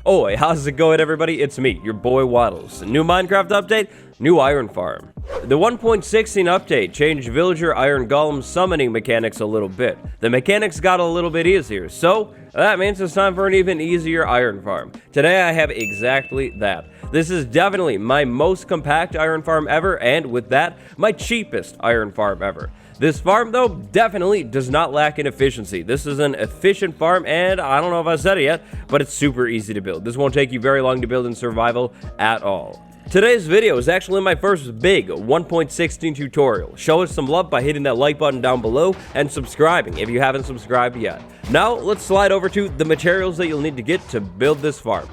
Oi, how's it going, everybody? It's me, your boy Wattles. New Minecraft update, new iron farm. The 1.16 update changed villager iron golem summoning mechanics a little bit. The mechanics got a little bit easier, so that means it's time for an even easier iron farm. Today I have exactly that. This is definitely my most compact iron farm ever, and with that, my cheapest iron farm ever. This farm, though, definitely does not lack in efficiency. This is an efficient farm, and I don't know if I said it yet, but it's super easy to build. This won't take you very long to build in survival at all. Today's video is actually my first big 1.16 tutorial. Show us some love by hitting that like button down below and subscribing if you haven't subscribed yet. Now, let's slide over to the materials that you'll need to get to build this farm.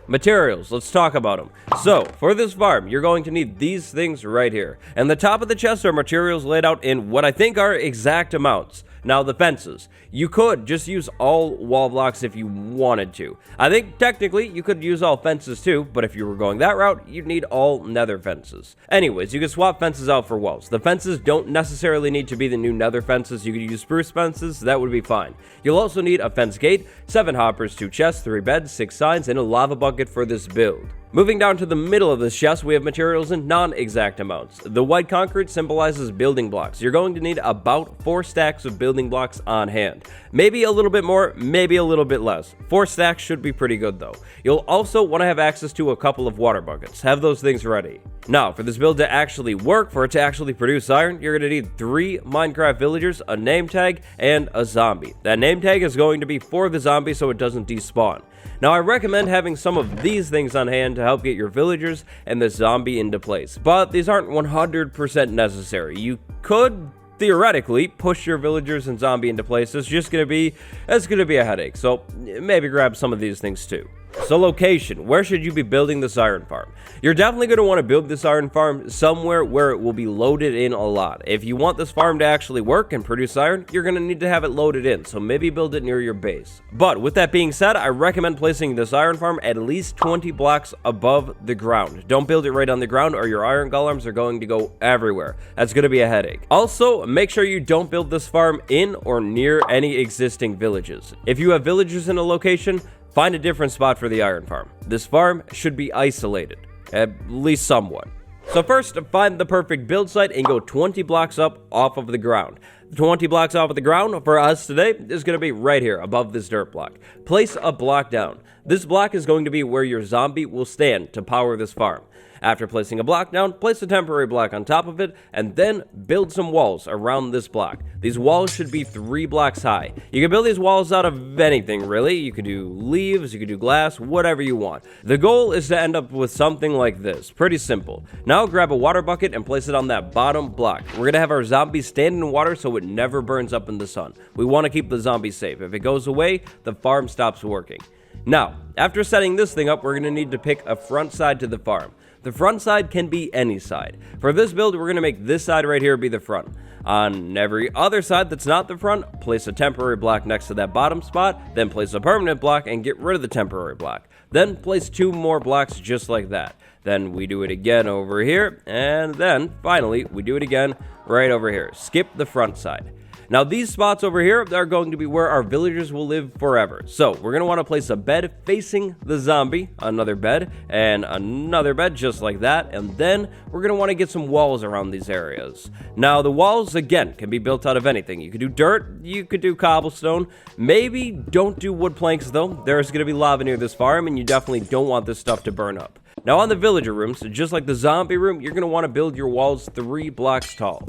Materials, let's talk about them. So, for this farm, you're going to need these things right here. And the top of the chest are materials laid out in what I think are exact amounts. Now, the fences. You could just use all wall blocks if you wanted to. I think, technically, you could use all fences too, but if you were going that route, you'd need all nether fences. Anyways, you can swap fences out for walls. The fences don't necessarily need to be the new nether fences. You could use spruce fences, that would be fine. You'll also need a fence gate, 7 hoppers, 2 chests, 3 beds, 6 signs, and a lava bucket for this build. Moving down to the middle of this chest, we have materials in non-exact amounts. The white concrete symbolizes building blocks. You're going to need about 4 stacks of building blocks on hand. Maybe a little bit more, maybe a little bit less. 4 stacks should be pretty good though. You'll also want to have access to a couple of water buckets. Have those things ready. Now, for this build to actually work, for it to actually produce iron, you're going to need 3 Minecraft villagers, a name tag, and a zombie. That name tag is going to be for the zombie so it doesn't despawn. Now, I recommend having some of these things on hand to help get your villagers and the zombie into place, but these aren't 100% necessary. You could theoretically push your villagers and zombie into place. It's going to be a headache, so maybe grab some of these things too. So location, where should you be building this iron farm? You're definitely going to want to build this iron farm somewhere where it will be loaded in a lot. If you want this farm to actually work and produce iron, you're going to need to have it loaded in, so maybe build it near your base. But with that being said, I recommend placing this iron farm at least 20 blocks above the ground. Don't build it right on the ground or your iron golems are going to go everywhere. That's going to be a headache. Also, make sure you don't build this farm in or near any existing villages. If you have villagers in a location, find a different spot for the iron farm. This farm should be isolated, at least somewhat. So first, find the perfect build site and go 20 blocks up off of the ground. 20 blocks off of the ground for us today is going to be right here above this dirt block. Place a block down. This block is going to be where your zombie will stand to power this farm. After placing a block down, place a temporary block on top of it, and then build some walls around this block. These walls should be 3 blocks high. You can build these walls out of anything, really. You could do leaves, you could do glass, whatever you want. The goal is to end up with something like this. Pretty simple. Now grab a water bucket and place it on that bottom block. We're going to have our zombies stand in water so it never burns up in the sun. We want to keep the zombies safe. If it goes away, the farm stops working. Now, after setting this thing up, we're going to need to pick a front side to the farm. The front side can be any side. For this build, we're going to make this side right here be the front. On every other side that's not the front, place a temporary block next to that bottom spot, then place a permanent block and get rid of the temporary block. Then place 2 more blocks just like that. Then we do it again over here, and then finally we do it again right over here. Skip the front side. Now, these spots over here are going to be where our villagers will live forever. So, we're going to want to place a bed facing the zombie, another bed, and another bed just like that. And then, we're going to want to get some walls around these areas. Now, the walls, again, can be built out of anything. You could do dirt, you could do cobblestone. Maybe don't do wood planks, though. There's going to be lava near this farm, and you definitely don't want this stuff to burn up. Now, on the villager rooms, just like the zombie room, you're going to want to build your walls 3 blocks tall.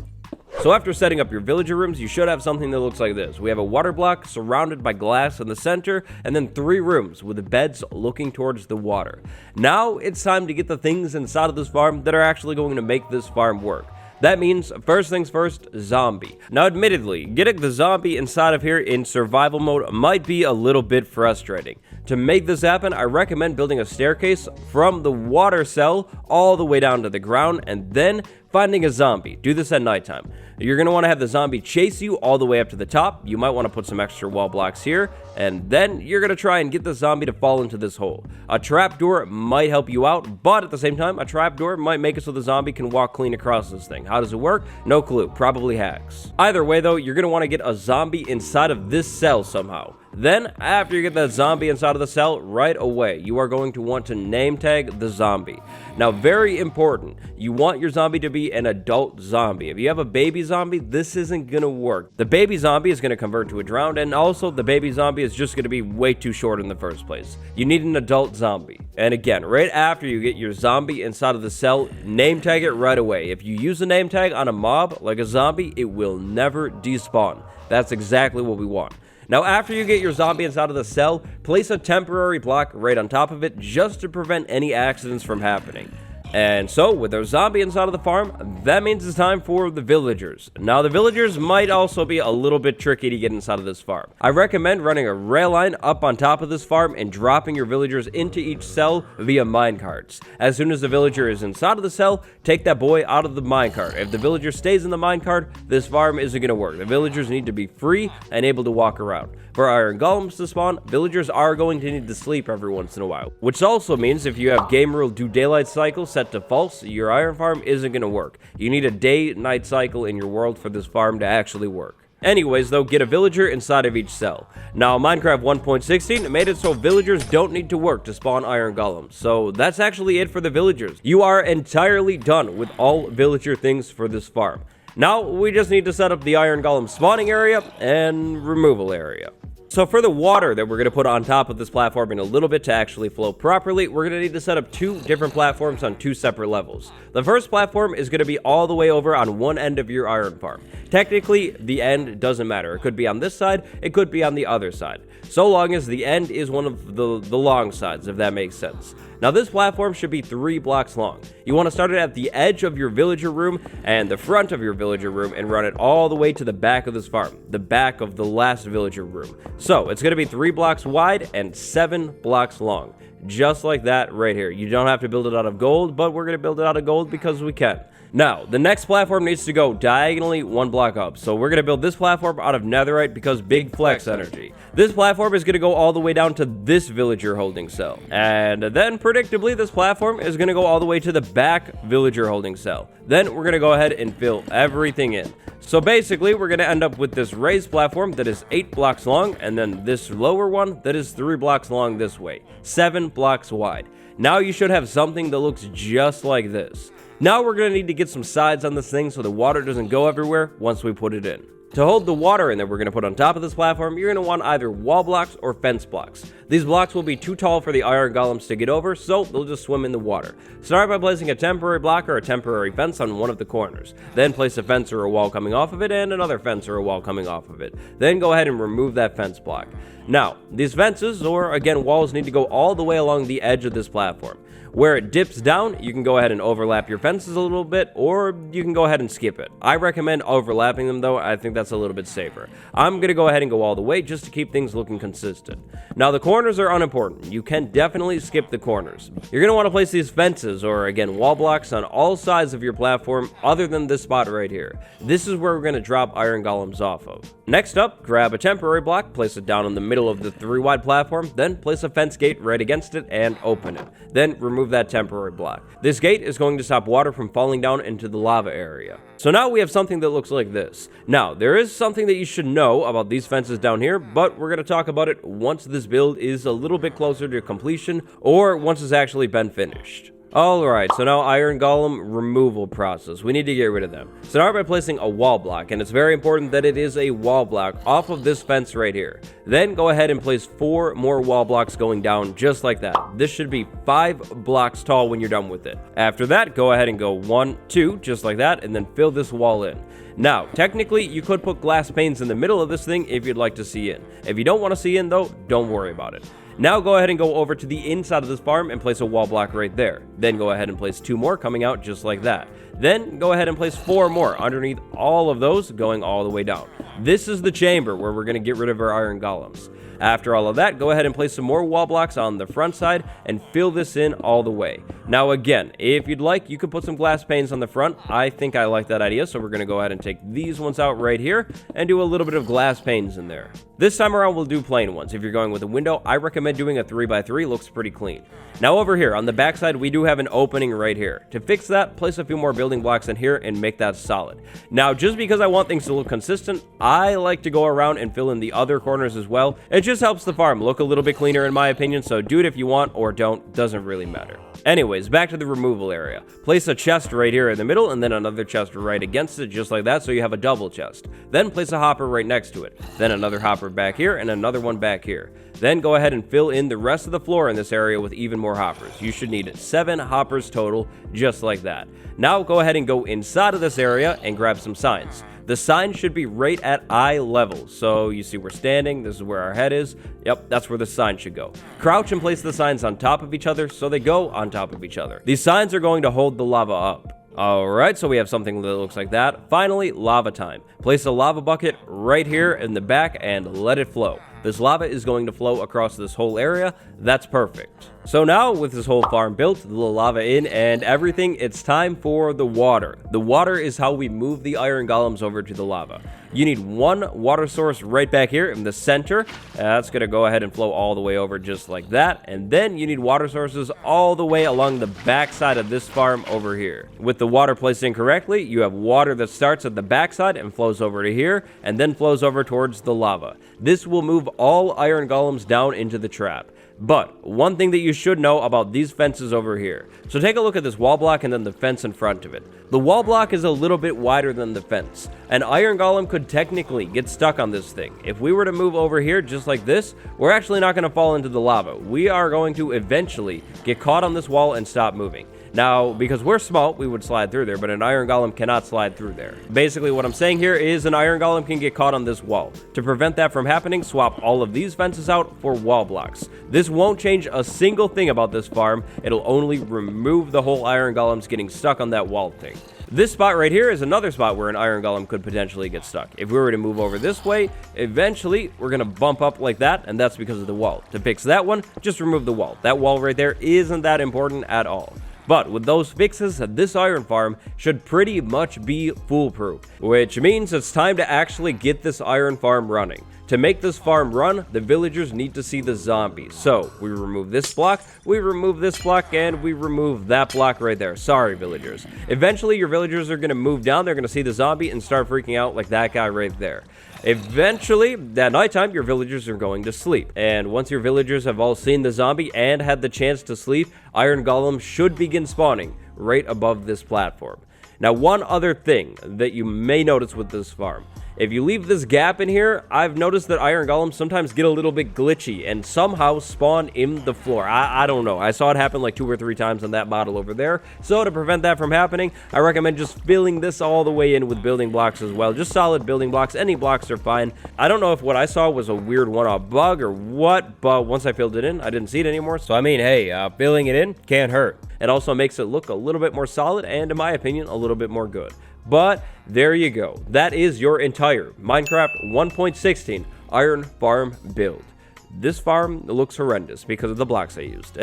So after setting up your villager rooms, you should have something that looks like this. We have a water block surrounded by glass in the center, and then 3 rooms with the beds looking towards the water. Now it's time to get the things inside of this farm that are actually going to make this farm work. That means, first things first, zombie. Now, admittedly, getting the zombie inside of here in survival mode might be a little bit frustrating. To make this happen, I recommend building a staircase from the water cell all the way down to the ground, and then finding a zombie. Do this at nighttime. You're going to want to have the zombie chase you all the way up to the top. You might want to put some extra wall blocks here, and then you're going to try and get the zombie to fall into this hole. A trapdoor might help you out, but at the same time, a trapdoor might make it so the zombie can walk clean across this thing. How does it work? No clue. Probably hacks. Either way, though, you're going to want to get a zombie inside of this cell somehow. Then, after you get that zombie inside of the cell, right away, you are going to want to name tag the zombie. Now, very important, you want your zombie to be an adult zombie. If you have a baby zombie, this isn't gonna work. The baby zombie is gonna convert to a drowned, and also the baby zombie is just gonna be way too short in the first place. You need an adult zombie. And again, right after you get your zombie inside of the cell, name tag it right away. If you use a name tag on a mob, like a zombie, it will never despawn. That's exactly what we want. Now, after you get your zombie inside of the cell, place a temporary block right on top of it just to prevent any accidents from happening. And so, with our zombie inside of the farm, that means it's time for the villagers. Now, the villagers might also be a little bit tricky to get inside of this farm. I recommend running a rail line up on top of this farm and dropping your villagers into each cell via minecarts. As soon as the villager is inside of the cell, take that boy out of the minecart. If the villager stays in the minecart, this farm isn't going to work. The villagers need to be free and able to walk around. For iron golems to spawn, villagers are going to need to sleep every once in a while. Which also means if you have game rule do daylight cycle set to false, your iron farm isn't going to work. You need a day-night cycle in your world for this farm to actually work. Anyways though, get a villager inside of each cell. Now, Minecraft 1.16 made it so villagers don't need to work to spawn iron golems. So that's actually it for the villagers. You are entirely done with all villager things for this farm. Now, we just need to set up the iron golem spawning area and removal area. So for the water that we're going to put on top of this platform in a little bit to actually flow properly, we're going to need to set up two different platforms on two separate levels. The first platform is going to be all the way over on one end of your iron farm. Technically, the end doesn't matter. It could be on this side, it could be on the other side. So long as the end is one of the long sides, if that makes sense. Now, this platform should be 3 blocks long. You want to start it at the edge of your villager room and the front of your villager room and run it all the way to the back of this farm, the back of the last villager room. So, it's going to be 3 blocks wide and 7 blocks long. Just like that right here. You don't have to build it out of gold, but we're going to build it out of gold because we can. Now, the next platform needs to go diagonally 1 block up. So we're going to build this platform out of netherite because big flex energy. This platform is going to go all the way down to this villager holding cell. And then, predictably, this platform is going to go all the way to the back villager holding cell. Then we're going to go ahead and fill everything in. So basically, we're going to end up with this raised platform that is 8 blocks long, and then this lower one that is 3 blocks long this way, 7 blocks wide. Now you should have something that looks just like this. Now we're going to need to get some sides on this thing so the water doesn't go everywhere once we put it in. To hold the water in that we're going to put on top of this platform, you're going to want either wall blocks or fence blocks. These blocks will be too tall for the iron golems to get over, so they'll just swim in the water. Start by placing a temporary block or a temporary fence on one of the corners. Then place a fence or a wall coming off of it and another fence or a wall coming off of it. Then go ahead and remove that fence block. Now, these fences, or again walls, need to go all the way along the edge of this platform. Where it dips down, you can go ahead and overlap your fences a little bit, or you can go ahead and skip it. I recommend overlapping them though, I think that's a little bit safer. I'm going to go ahead and go all the way just to keep things looking consistent. Now, the corners are unimportant. You can definitely skip the corners. You're going to want to place these fences, or again wall blocks, on all sides of your platform other than this spot right here. This is where we're going to drop iron golems off of. Next up, grab a temporary block, place it down in the middle of the 3 wide platform, then place a fence gate right against it and open it. Then remove that temporary block. This gate is going to stop water from falling down into the lava area. So now we have something that looks like this. Now, there is something that you should know about these fences down here, but we're going to talk about it once this build is a little bit closer to completion, or once it's actually been finished. Alright, so now iron golem removal process. We need to get rid of them. Start by placing a wall block, and it's very important that it is a wall block off of this fence right here. Then go ahead and place 4 more wall blocks going down just like that. This should be 5 blocks tall when you're done with it. After that, go ahead and go 1, 2, just like that, and then fill this wall in. Now, technically, you could put glass panes in the middle of this thing if you'd like to see in. If you don't want to see in though, don't worry about it. Now go ahead and go over to the inside of this farm and place a wall block right there. Then go ahead and place 2 more coming out just like that. Then go ahead and place 4 more underneath all of those going all the way down. This is the chamber where we're going to get rid of our iron golems. After all of that, go ahead and place some more wall blocks on the front side and fill this in all the way. Now again, if you'd like, you could put some glass panes on the front. I think I like that idea, so we're going to go ahead and take these ones out right here and do a little bit of glass panes in there. This time around, we'll do plain ones. If you're going with a window, I recommend doing a 3x3, looks pretty clean. Now over here, on the backside, we do have an opening right here. To fix that, place a few more building blocks in here and make that solid. Now, just because I want things to look consistent, I like to go around and fill in the other corners as well. It just helps the farm look a little bit cleaner in my opinion, so do it if you want or don't, doesn't really matter. Anyways, back to the removal area. Place a chest right here in the middle and then another chest right against it, just like that, so you have a double chest. Then place a hopper right next to it. Then another hopper back here and another one back here. Then go ahead and fill in the rest of the floor in this area with even more hoppers. You should need 7 hoppers total, just like that. Now go ahead and go inside of this area and grab some signs. The sign should be right at eye level. So you see we're standing, this is where our head is. Yep, that's where the sign should go. Crouch and place the signs on top of each other so they go on top of each other. These signs are going to hold the lava up. Alright, so we have something that looks like that. Finally, lava time. Place a lava bucket right here in the back and let it flow. This lava is going to flow across this whole area. That's perfect. So now, with this whole farm built, the lava in and everything, it's time for the water. The water is how we move the iron golems over to the lava. You need one water source right back here in the center. That's going to go ahead and flow all the way over just like that. And then you need water sources all the way along the back side of this farm over here. With the water placed in correctly, you have water that starts at the back side and flows over to here and then flows over towards the lava. This will move all iron golems down into the trap. But one thing that you should know about these fences over here. So take a look at this wall block and then the fence in front of it. The wall block is a little bit wider than the fence. An iron golem could technically get stuck on this thing. If we were to move over here just like this, we're actually not going to fall into the lava. We are going to eventually get caught on this wall and stop moving. Now, because we're small, we would slide through there, but an iron golem cannot slide through there. Basically, what I'm saying here is an iron golem can get caught on this wall. To prevent that from happening, swap all of these fences out for wall blocks. This won't change a single thing about this farm. It'll only remove the whole iron golems getting stuck on that wall thing. This spot right here is another spot where an iron golem could potentially get stuck. If we were to move over this way, eventually we're going to bump up like that, and that's because of the wall. To fix that one, just remove the wall. That wall right there isn't that important at all. But with those fixes, this iron farm should pretty much be foolproof, which means it's time to actually get this iron farm running. To make this farm run, the villagers need to see the zombies. So we remove this block, we remove this block, and we remove that block right there. Sorry, villagers. Eventually, your villagers are going to move down, they're going to see the zombie and start freaking out like that guy right there. Eventually, at nighttime, your villagers are going to sleep. And once your villagers have all seen the zombie and had the chance to sleep, iron golems should begin spawning right above this platform. Now, one other thing that you may notice with this farm. If you leave this gap in here, I've noticed that iron golems sometimes get a little bit glitchy and somehow spawn in the floor. I don't know. I saw it happen like 2 or 3 times on that model over there. So to prevent that from happening, I recommend just filling this all the way in with building blocks as well. Just solid building blocks. Any blocks are fine. I don't know if what I saw was a weird one-off bug or what, but once I filled it in, I didn't see it anymore. So I mean, hey, filling it in can't hurt. It also makes it look a little bit more solid and, in my opinion, a little bit more good. But there you go. That is your entire Minecraft 1.16 iron farm build. This farm looks horrendous because of the blocks I used.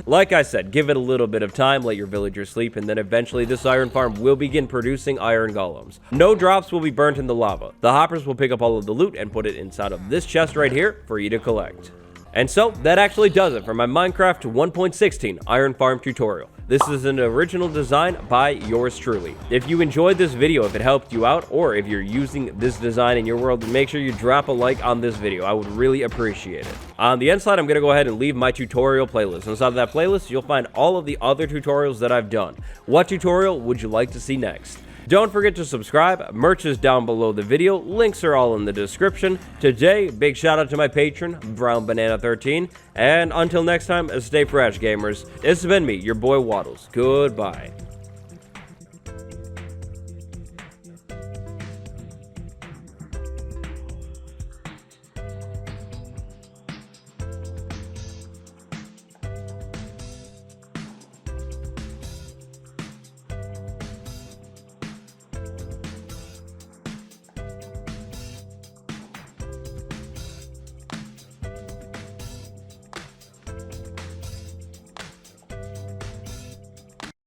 Like I said, give it a little bit of time, let your villagers sleep, and then eventually this iron farm will begin producing iron golems. No drops will be burnt in the lava. The hoppers will pick up all of the loot and put it inside of this chest right here for you to collect. And so, that actually does it for my Minecraft 1.16 Iron Farm tutorial. This is an original design by yours truly. If you enjoyed this video, if it helped you out, or if you're using this design in your world, make sure you drop a like on this video. I would really appreciate it. On the end slide, I'm going to go ahead and leave my tutorial playlist. Inside of that playlist, you'll find all of the other tutorials that I've done. What tutorial would you like to see next? Don't forget to subscribe. Merch is down below the video. Links are all in the description. Today, big shout out to my patron, BrownBanana13. And until next time, stay fresh, gamers. It's been me, your boy Wattles. Goodbye.